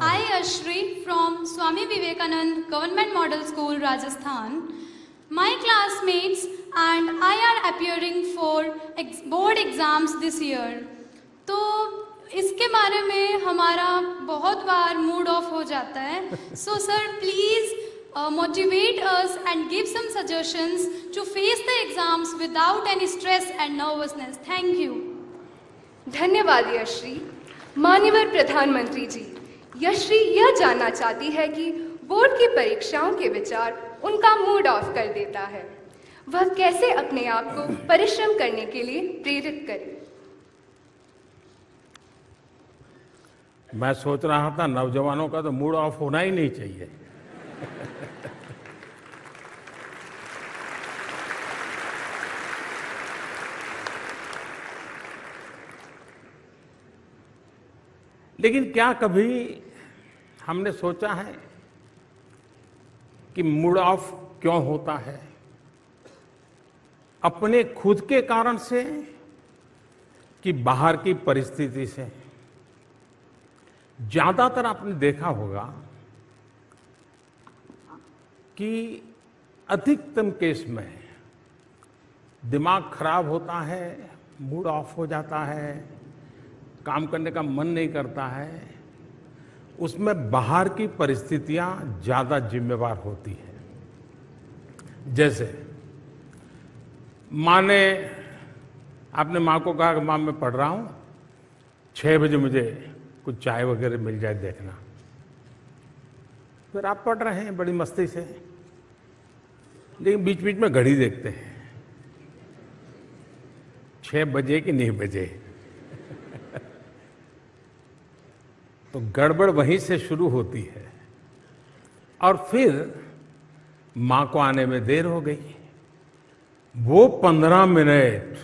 I, Ashri, from Swami Vivekanand Government Model School, Rajasthan. My classmates and I are appearing for board exams this year. तो इसके बारे में हमारा बहुत बार mood off हो जाता है. So sir, please motivate us and give some suggestions to face the exams without any stress and nervousness. Thank you. धन्यवाद यश्री. माननीय प्रधानमंत्री जी, यश्री यह जानना चाहती है कि बोर्ड की परीक्षाओं के विचार उनका मूड ऑफ कर देता है. वह कैसे अपने आप को परिश्रम करने के लिए प्रेरित करे. मैं सोच रहा था नौजवानों का तो मूड ऑफ होना ही नहीं चाहिए. लेकिन क्या कभी हमने सोचा है कि मूड ऑफ क्यों होता है? अपने खुद के कारण से कि बाहर की परिस्थिति से? ज्यादातर आपने देखा होगा कि अधिकतम केस में दिमाग खराब होता है, मूड ऑफ हो जाता है, काम करने का मन नहीं करता है. उसमें बाहर की परिस्थितियां ज्यादा जिम्मेवार होती हैं. जैसे माँ ने, आपने माँ को कहा कि माँ मैं पढ़ रहा हूं, 6 बजे मुझे कुछ चाय वगैरह मिल जाए देखना. फिर आप पढ़ रहे हैं बड़ी मस्ती से, लेकिन बीच बीच में घड़ी देखते हैं 6 बजे कि नहीं बजे. तो गड़बड़ वहीं से शुरू होती है. और फिर मां को आने में देर हो गई. वो 15 मिनट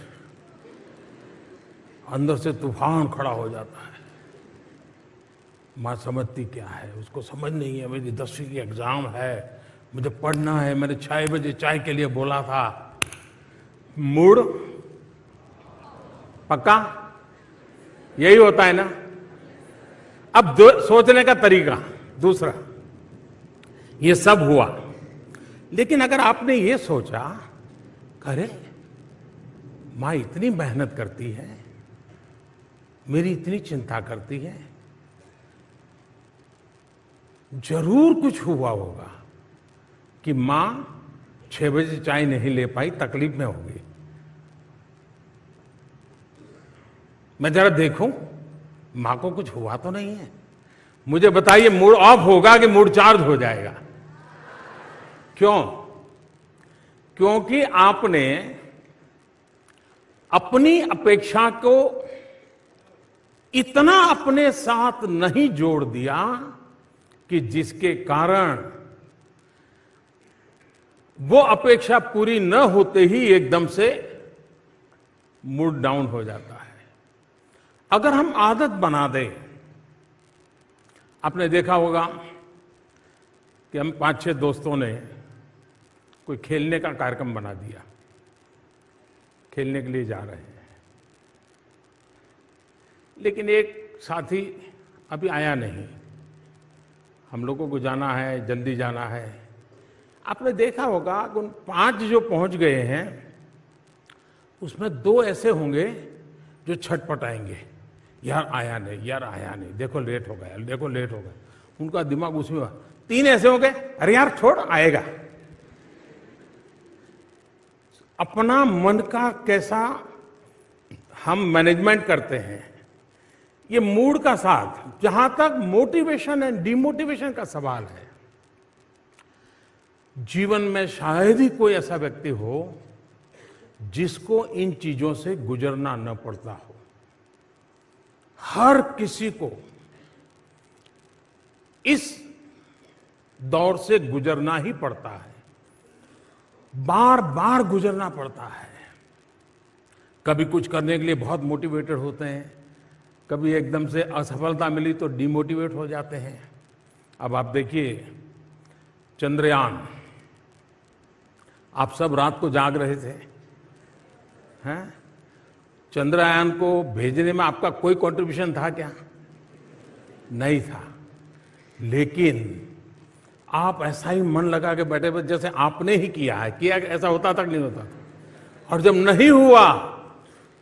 अंदर से तूफान खड़ा हो जाता है. मां समझती क्या है, उसको समझ नहीं है. मेरी 10वीं की एग्जाम है, मुझे पढ़ना है, मैंने 6 बजे चाय के लिए बोला था. मूड पक्का यही होता है ना. अब सोचने का तरीका दूसरा, ये सब हुआ. लेकिन अगर आपने ये सोचा, अरे मां इतनी मेहनत करती है, मेरी इतनी चिंता करती है, जरूर कुछ हुआ होगा कि मां 6 बजे चाय नहीं ले पाई, तकलीफ में होगी. मैं जरा देखूं मां को कुछ हुआ तो नहीं है. मुझे बताइए, मूड ऑफ होगा कि मूड चार्ज हो जाएगा? क्यों? क्योंकि आपने अपनी अपेक्षा को इतना अपने साथ नहीं जोड़ दिया कि जिसके कारण वो अपेक्षा पूरी न होते ही एकदम से मूड डाउन हो जाता है. अगर हम आदत बना दें, आपने देखा होगा कि हम 5-6 दोस्तों ने कोई खेलने का कार्यक्रम बना दिया, खेलने के लिए जा रहे हैं, लेकिन एक साथी अभी आया नहीं. हम लोगों को जाना है, जल्दी जाना है. आपने देखा होगा कि उन 5 जो पहुंच गए हैं उसमें 2 ऐसे होंगे जो छटपटाएंगे, यार आया नहीं, यार आया नहीं, देखो लेट हो गया, देखो लेट हो गया. उनका दिमाग उसमें. 3 ऐसे हो गए, अरे यार छोड़, आएगा. अपना मन का कैसा हम मैनेजमेंट करते हैं, ये मूड का साथ. जहां तक मोटिवेशन एंड डिमोटिवेशन का सवाल है, जीवन में शायद ही कोई ऐसा व्यक्ति हो जिसको इन चीजों से गुजरना न पड़ता हो. हर किसी को इस दौर से गुजरना ही पड़ता है, बार बार गुजरना पड़ता है. कभी कुछ करने के लिए बहुत मोटिवेटेड होते हैं, कभी एकदम से असफलता मिली तो डिमोटिवेट हो जाते हैं. अब आप देखिए चंद्रयान, आप सब रात को जाग रहे थे, हैं? चंद्रयान को भेजने में आपका कोई कंट्रीब्यूशन था क्या? नहीं था. लेकिन आप ऐसा ही मन लगा के बैठे हुए जैसे आपने ही किया है, किया ऐसा होता तक नहीं होता। और जब नहीं हुआ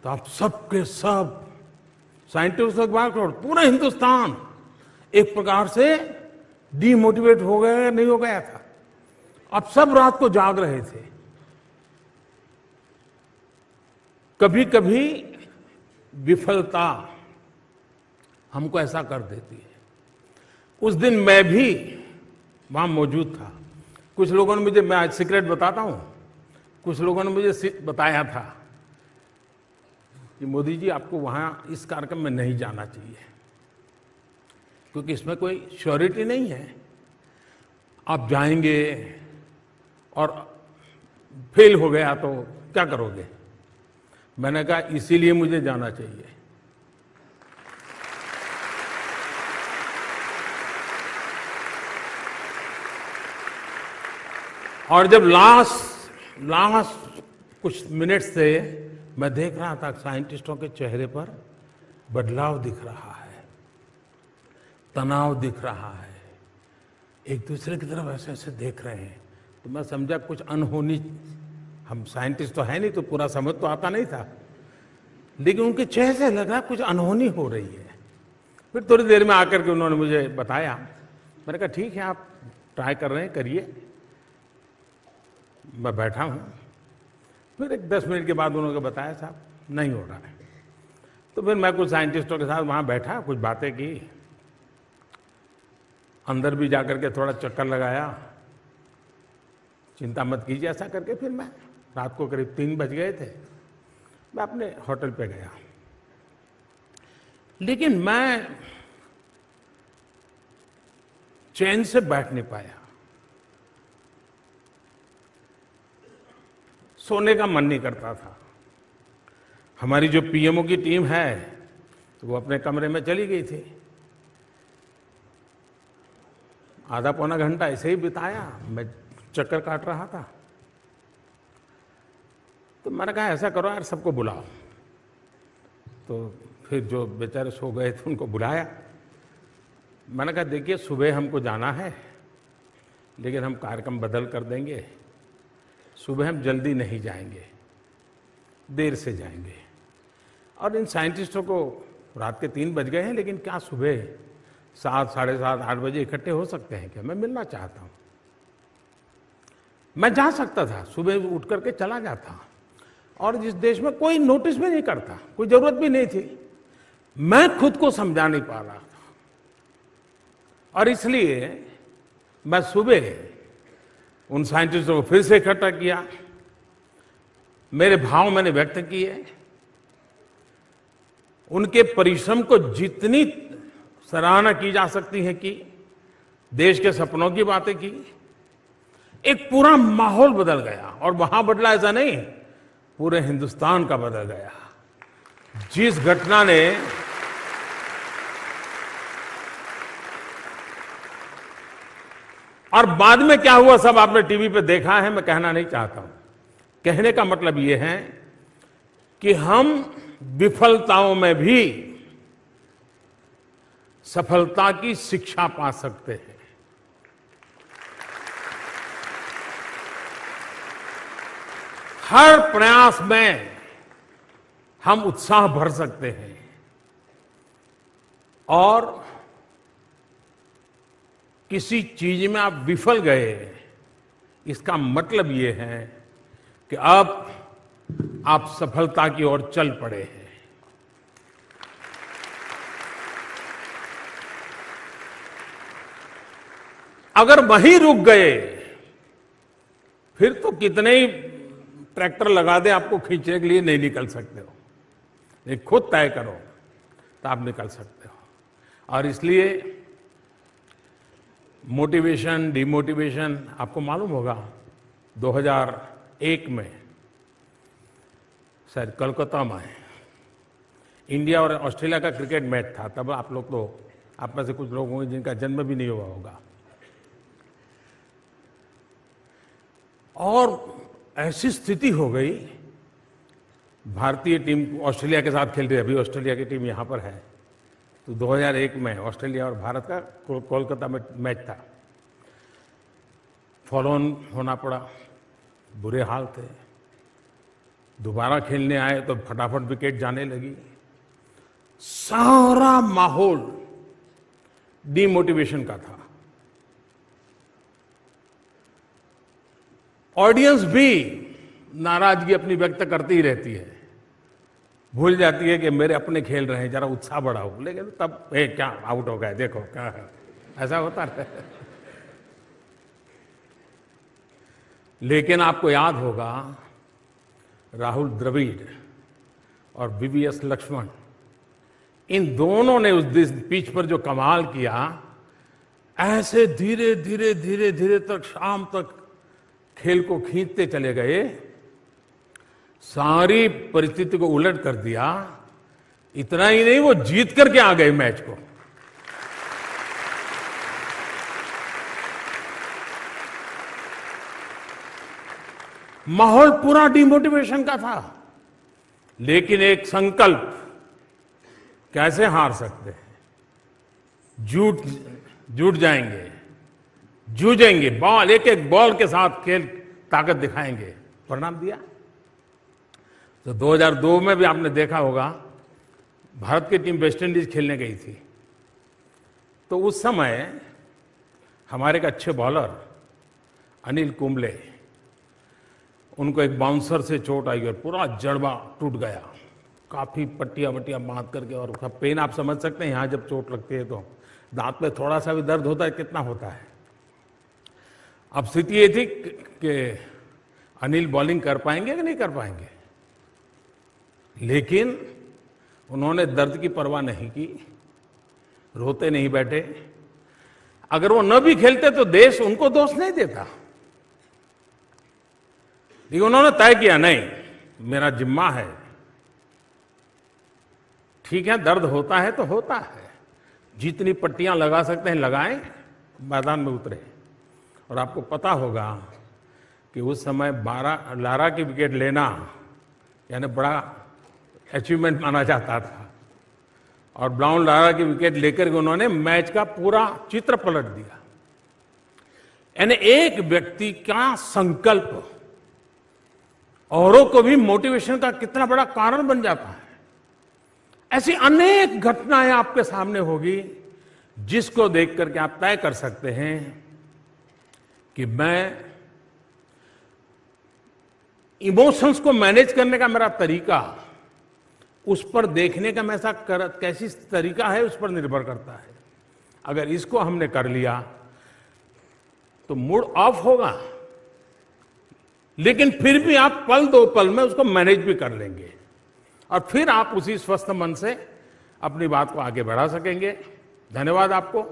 तो आप सबके सब साइंटिस्ट के बाद पूरा हिंदुस्तान एक प्रकार से डीमोटिवेट हो गया, नहीं हो गया था। अब सब रात को जाग रहे थे। कभी कभी विफलता हमको ऐसा कर देती है। उस दिन मैं भी वहां मौजूद था। कुछ लोगों ने मुझे, मैं आज सीक्रेट बताता हूं, कुछ लोगों ने मुझे बताया था कि मोदी जी आपको वहां इस कार्यक्रम में नहीं जाना चाहिए क्योंकि इसमें कोई श्योरिटी नहीं है, आप जाएंगे और फेल हो गया तो क्या करोगे। मैंने कहा इसीलिए मुझे जाना चाहिए। और जब लास्ट कुछ मिनट से मैं देख रहा था साइंटिस्टों के चेहरे पर बदलाव दिख रहा है, तनाव दिख रहा है, एक दूसरे की तरफ ऐसे ऐसे देख रहे हैं, तो मैं समझा कुछ अनहोनी, हम साइंटिस्ट तो है नहीं तो पूरा समझ तो आता नहीं था, लेकिन उनके चेहरे से लग रहा कुछ अनहोनी हो रही है। फिर थोड़ी देर में आकर के उन्होंने मुझे बताया। मैंने कहा ठीक है, आप ट्राई कर रहे हैं, करिए। मैं बैठा हूं। फिर एक 10 मिनट के बाद उन्होंने बताया साहब नहीं हो रहा है। तो फिर मैं कुछ साइंटिस्टों के साथ वहां बैठा, कुछ बातें की, अंदर भी जाकर के थोड़ा चक्कर लगाया, चिंता मत कीजिए ऐसा करके। फिर मैं रात को करीब 3 बज गए थे, मैं अपने होटल पे गया। लेकिन मैं चैन से बैठ नहीं पाया, सोने का मन नहीं करता था। हमारी जो पीएमओ की टीम है तो वो अपने कमरे में चली गई थी। आधा पौना घंटा ऐसे ही बिताया, मैं चक्कर काट रहा था। तो मैंने कहा ऐसा करो यार, सबको बुलाओ। तो फिर जो बेचारे सो गए थे उनको बुलाया। मैंने कहा देखिए सुबह हमको जाना है, लेकिन हम कार्यक्रम बदल कर देंगे। सुबह हम जल्दी नहीं जाएंगे, देर से जाएंगे। और इन साइंटिस्टों को रात के 3 बज गए हैं, लेकिन क्या सुबह 7, साढ़े 7, 8 बजे इकट्ठे हो सकते हैं क्या? मैं मिलना चाहता हूं। मैं जा सकता था, सुबह उठ करके चला जाता, और जिस देश में कोई नोटिस भी नहीं करता, कोई जरूरत भी नहीं थी। मैं खुद को समझा नहीं पा रहा था, और इसलिए मैं सुबह उन साइंटिस्टों को फिर से इकट्ठा किया, मेरे भाव मैंने व्यक्त किए, उनके परिश्रम को जितनी सराहना की जा सकती है की, देश के सपनों की बातें की। एक पूरा माहौल बदल गया, और वहां बदला ऐसा नहीं, पूरे हिंदुस्तान का बदल गया। जिस घटना ने और बाद में क्या हुआ सब आपने टीवी पे देखा है, मैं कहना नहीं चाहता हूं। कहने का मतलब यह है कि हम विफलताओं में भी सफलता की शिक्षा पा सकते हैं। हर प्रयास में हम उत्साह भर सकते हैं, और किसी चीज में आप विफल गए, इसका मतलब ये है कि अब आप सफलता की ओर चल पड़े हैं। अगर वहीं रुक गए, फिर तो कितने ही ट्रैक्टर लगा दे आपको खींचने के लिए, नहीं निकल सकते हो। ये खुद तय करो तो आप निकल सकते हो। और इसलिए मोटिवेशन, डिमोटिवेशन, आपको मालूम होगा 2001 में शायद कोलकाता में इंडिया और ऑस्ट्रेलिया का क्रिकेट मैच था। तब आप लोग तो, आप में से कुछ लोग होंगे जिनका जन्म भी नहीं हुआ होगा। और ऐसी स्थिति हो गई, भारतीय टीम ऑस्ट्रेलिया के साथ खेल रही है, अभी ऑस्ट्रेलिया की टीम यहां पर है, तो 2001 में ऑस्ट्रेलिया और भारत का कोलकाता में मैच था। फॉलो ऑन होना पड़ा, बुरे हाल थे। दोबारा खेलने आए तो फटाफट विकेट जाने लगी। सारा माहौल डिमोटिवेशन का था। ऑडियंस भी नाराजगी अपनी व्यक्त करती ही रहती है, भूल जाती है कि मेरे अपने खेल रहे हैं, जरा उत्साह बढ़ाओ। लेकिन तब क्या आउट हो गए, देखो क्या है, ऐसा होता है। लेकिन आपको याद होगा राहुल द्रविड़ और वीवीएस लक्ष्मण, इन दोनों ने उस पिच पर जो कमाल किया, ऐसे धीरे धीरे धीरे धीरे तक शाम तक खेल को खींचते चले गए, सारी परिस्थिति को उलट कर दिया। इतना ही नहीं, वो जीत करके आ गए मैच को। माहौल पूरा डिमोटिवेशन का था, लेकिन एक संकल्प, कैसे हार सकते हैं, जुट जाएंगे, जूझेंगे, बॉल एक एक बॉल के साथ खेल ताकत दिखाएंगे, परिणाम दिया। तो 2002 में भी आपने देखा होगा, भारत की टीम वेस्ट इंडीज खेलने गई थी। तो उस समय हमारे एक अच्छे बॉलर अनिल कुंबले, उनको एक बाउंसर से चोट आई और पूरा जड़बा टूट गया, काफी पट्टियां वट्टियां बांध करके, और उसका पेन आप समझ सकते हैं। यहां जब चोट लगती है तो दांत में थोड़ा सा भी दर्द होता है, कितना होता है। अब स्थिति ये थी कि अनिल बॉलिंग कर पाएंगे कि नहीं कर पाएंगे, लेकिन उन्होंने दर्द की परवाह नहीं की, रोते नहीं बैठे। अगर वो न भी खेलते तो देश उनको दोष नहीं देता, लेकिन उन्होंने तय किया, नहीं, मेरा जिम्मा है। ठीक है, दर्द होता है तो होता है, जितनी पट्टियां लगा सकते हैं लगाएं, मैदान में उतरे। और आपको पता होगा कि उस समय लारा की विकेट लेना यानी बड़ा अचीवमेंट माना जाता था, और ब्राउन लारा की विकेट लेकर के उन्होंने मैच का पूरा चित्र पलट दिया। यानी एक व्यक्ति का संकल्प औरों को भी मोटिवेशन का कितना बड़ा कारण बन जाता है। ऐसी अनेक घटनाएं आपके सामने होगी, जिसको देख करके आप तय कर सकते हैं कि मैं इमोशंस को मैनेज करने का मेरा तरीका, उस पर देखने का मैं कैसी तरीका है, उस पर निर्भर करता है। अगर इसको हमने कर लिया तो मूड ऑफ होगा, लेकिन फिर भी आप पल दो पल में उसको मैनेज भी कर लेंगे, और फिर आप उसी स्वस्थ मन से अपनी बात को आगे बढ़ा सकेंगे। धन्यवाद आपको।